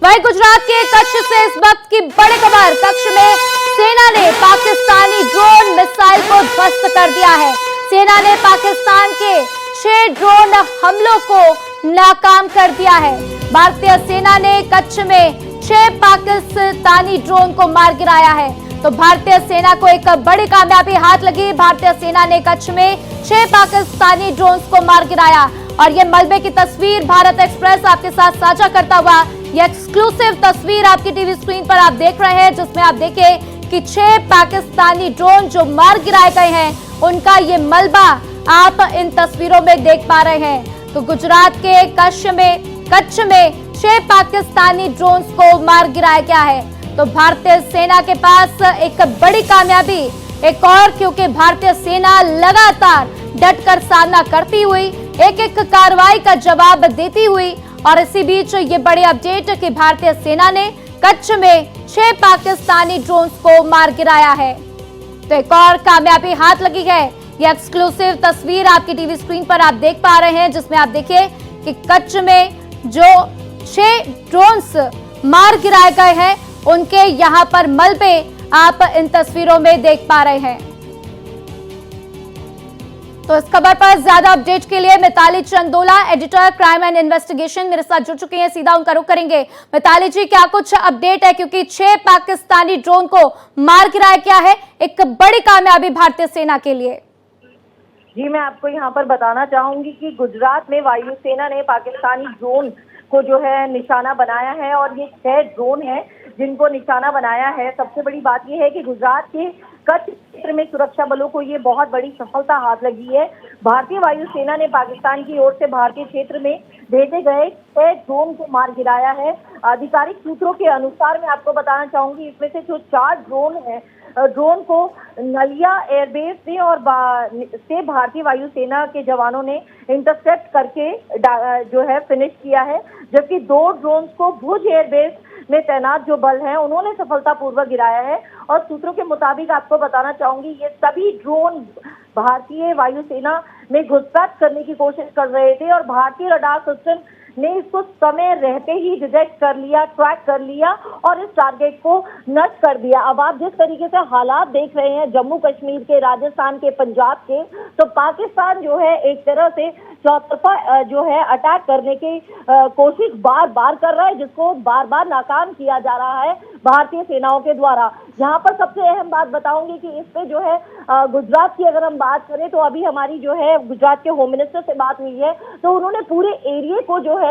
वही गुजरात के कच्छ से इस वक्त की बड़ी खबर। कच्छ में सेना ने पाकिस्तानी ड्रोन मिसाइल को ध्वस्त कर दिया है। सेना ने पाकिस्तान के 6 ड्रोन हमलों को नाकाम कर दिया है। भारतीय सेना ने कच्छ में 6 पाकिस्तानी ड्रोन को मार गिराया है। तो भारतीय सेना को एक बड़ी कामयाबी हाथ लगी। भारतीय सेना ने कच्छ में 6 पाकिस्तानी ड्रोन को मार गिराया और ये मलबे की तस्वीर भारत एक्सप्रेस आपके साथ साझा करता हुआ ये एक्सक्लूसिव तस्वीर आपकी टीवी स्क्रीन पर आप देख रहे हैं, जिसमें आप देखें कि 6 पाकिस्तानी ड्रोन जो मार गिराए गए हैं उनका ये मलबा आप इन तस्वीरों में देख पा रहे हैं। तो गुजरात के कच्छ में 6 पाकिस्तानी ड्रोन को मार गिराया गया है। तो भारतीय सेना के पास एक बड़ी कामयाबी एक और, क्योंकि भारतीय सेना लगातार डटकर सामना करती हुई एक एक कार्रवाई का जवाब देती हुई, और इसी बीच ये बड़ी अपडेट कि भारतीय सेना ने कच्छ में 6 पाकिस्तानी ड्रोन को मार गिराया है। तो एक और कामयाबी हाथ लगी है। यह एक्सक्लूसिव तस्वीर आपकी टीवी स्क्रीन पर आप देख पा रहे हैं, जिसमें आप देखिए कि कच्छ में जो 6 ड्रोन्स मार गिराए गए हैं उनके यहां पर मलबे आप इन तस्वीरों में देख पा रहे हैं। तो इस खबर पर ज्यादा अपडेट के लिए Mitali Chandola, editor crime and investigation, मेरे साथ जुड़ चुके हैं। सीधा उनका रुख करेंगे। मिताली जी, क्या कुछ अपडेट है, क्योंकि 6 पाकिस्तानी ड्रोन को मार गिराया गया है, एक बड़ी कामयाबी भारतीय सेना के लिए। जी, मैं आपको यहाँ पर बताना चाहूंगी कि गुजरात में वायुसेना ने पाकिस्तानी ड्रोन को जो है निशाना बनाया है और ये 6 ड्रोन हैं जिनको निशाना बनाया है। सबसे बड़ी बात यह है कि गुजरात के कच्छ क्षेत्र में सुरक्षा बलों को ये बहुत बड़ी सफलता हाथ लगी है। भारतीय वायुसेना ने पाकिस्तान की ओर से भारतीय क्षेत्र में भेजे गए 6 ड्रोन को मार गिराया है। आधिकारिक सूत्रों के अनुसार मैं आपको बताना चाहूंगी, इसमें से जो 4 ड्रोन है, ड्रोन को नलिया एयरबेस से और से भारतीय वायुसेना के जवानों ने इंटरसेप्ट करके जो है फिनिश किया है, जबकि 2 ड्रोन को भुज एयरबेस में तैनात जो बल हैं उन्होंने सफलतापूर्वक गिराया है। और सूत्रों के मुताबिक आपको बताना चाहूंगी, ये सभी ड्रोन भारतीय वायुसेना में घुसपैठ करने की कोशिश कर रहे थे और भारतीय रडार सिस्टम ने इसको समय रहते ही डिटेक्ट कर लिया, ट्रैक कर लिया और इस टारगेट को नष्ट कर दिया। अब आप जिस तरीके से हालात देख रहे हैं जम्मू कश्मीर के, राजस्थान के, पंजाब के, तो पाकिस्तान जो है एक तरह से चौतरफा जो है अटैक करने की कोशिश बार बार कर रहा है, जिसको बार बार नाकाम किया जा रहा है भारतीय सेनाओं के द्वारा। यहाँ पर सबसे अहम बात बताऊंगी कि इस पे जो है गुजरात की अगर हम बात करें तो अभी हमारी जो है गुजरात के होम मिनिस्टर से बात हुई है, तो उन्होंने पूरे एरिया को जो है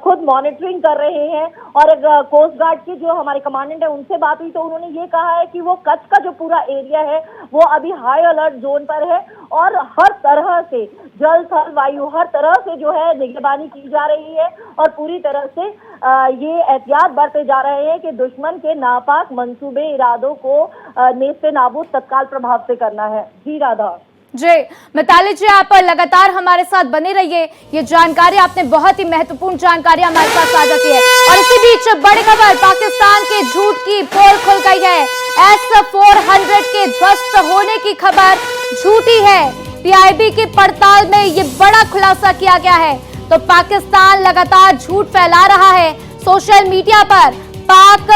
खुद मॉनिटरिंग कर रहे हैं। और कोस्ट गार्ड के जो हमारे कमांडेंट है उनसे बात हुई तो उन्होंने ये कहा है कि वो कच्छ का जो पूरा एरिया है वो अभी हाई अलर्ट जोन पर है और हर तरह से जल, थल, वायु हर तरह से जो है निगरानी की जा रही है और पूरी तरह से ये एहतियात बरते जा रहे हैं कि दुश्मन के नापाक मंसूबे इरादों को नेस्ते नाबूद तत्काल प्रभाव से करना है। जी राधा जी, मिताली जी, आप लगातार हमारे साथ बने रहिए। ये जानकारी आपने बहुत ही महत्वपूर्ण जानकारी हमारे साथ साझा की है। और इसी बीच बड़ी खबर, पाकिस्तान के झूठ की पोल खुल गई है। S-400 के ध्वस्त होने की खबर झूठी है। PIB की पड़ताल में ये बड़ा खुलासा किया गया है। तो पाकिस्तान लगातार झूठ फैला रहा है। सोशल मीडिया पर पाक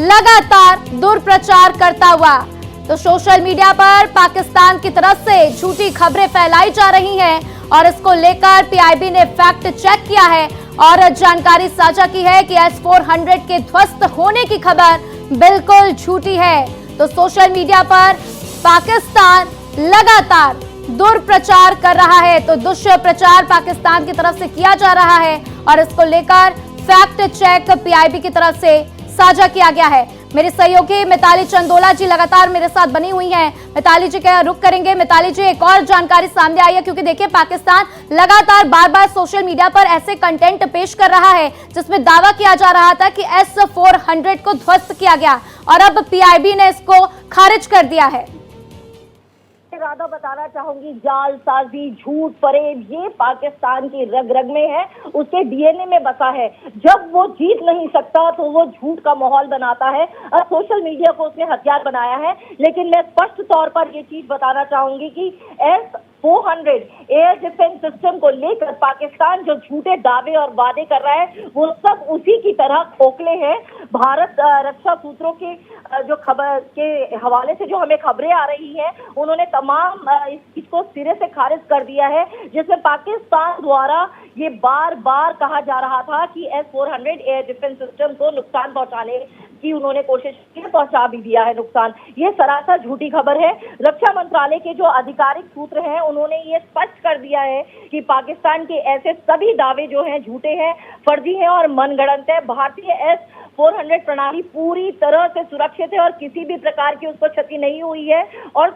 लगातार दुष्प्रचार करता हुआ, तो सोशल मीडिया पर पाकिस्तान की तरफ से झूठी खबरें फैलाई जा रही हैं और इसको लेकर PIB ने फैक्ट चेक किया है और जानकारी साझा की है कि S-400 के ध्वस्त होने की खबर बिल्कुल झूठी है। तो सोशल मीडिया पर पाकिस्तान लगातार दुष्प्रचार कर रहा है, तो दुष्प्रचार पाकिस्तान की तरफ से किया जा रहा है और इसको लेकर फैक्ट चेक PIB की तरफ से साझा किया गया है। मेरे सहयोगी मिताली चंदोला जी लगातार मेरे साथ बनी हुई हैं। मिताली जी का रुख करेंगे। मिताली जी, एक और जानकारी सामने आई है, क्योंकि देखिए पाकिस्तान लगातार बार बार सोशल मीडिया पर ऐसे कंटेंट पेश कर रहा है जिसमें दावा किया जा रहा था कि S-400 को ध्वस्त किया गया और अब PIB ने इसको खारिज कर दिया है। राधा बताना चाहूंगी, जालसाजी, झूठ, फरेब ये पाकिस्तान की रग रग में है, उसके DNA में बसा है। जब वो जीत नहीं सकता तो वो झूठ का माहौल बनाता है और सोशल मीडिया को उसने हथियार बनाया है। लेकिन मैं स्पष्ट तौर पर ये चीज बताना चाहूंगी कि S-400 एयर डिफेंस सिस्टम को लेकर पाकिस्तान जो झूठे दावे और वादे कर रहा है वो सब उसी की तरह खोखले हैं। भारत रक्षा सूत्रों के जो खबर के हवाले से जो हमें खबरें आ रही हैं, उन्होंने तमाम इस चीज को सिरे से खारिज कर दिया है, जिसमें पाकिस्तान द्वारा ये बार बार कहा जा रहा था कि S-400 एयर डिफेंस सिस्टम को नुकसान पहुंचाने की उन्होंने कोशिश की, पहुंचा भी दिया है नुकसान। ये सरासर झूठी खबर है। रक्षा मंत्रालय के जो आधिकारिक सूत्र हैं, उन्होंने ये स्पष्ट कर दिया है कि पाकिस्तान के ऐसे सभी दावे जो हैं झूठे हैं, फर्जी हैं और मनगढ़ंत है। भारतीय S-400 प्रणाली पूरी तरह से सुरक्षित है और किसी भी प्रकार की उसको क्षति नहीं हुई है। और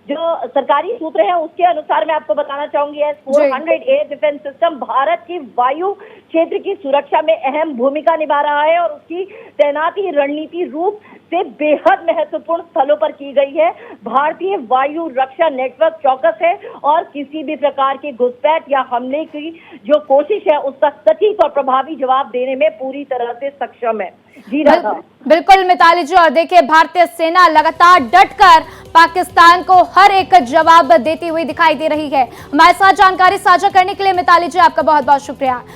जो सरकारी सूत्र हैं उसके अनुसार मैं आपको बताना चाहूंगी, S-400 air defence system Bharat की वायु क्षेत्र की सुरक्षा में अहम भूमिका निभा रहा है और उसकी तैनाती रणनीति रूप से बेहद महत्वपूर्ण स्थलों पर की गई है। भारतीय वायु रक्षा नेटवर्क चौकस है और किसी भी प्रकार की घुसपैठ या हमले की जो कोशिश है उसका सटीक और प्रभावी जवाब देने में पूरी तरह से सक्षम है। जी राधा। बिल्कुल मिताली जी, और देखिए भारतीय सेना लगातार डटकर पाकिस्तान को हर एक जवाब देती हुई दिखाई दे रही है। हमारे साथ जानकारी साझा करने के लिए मिताली जी आपका बहुत बहुत शुक्रिया।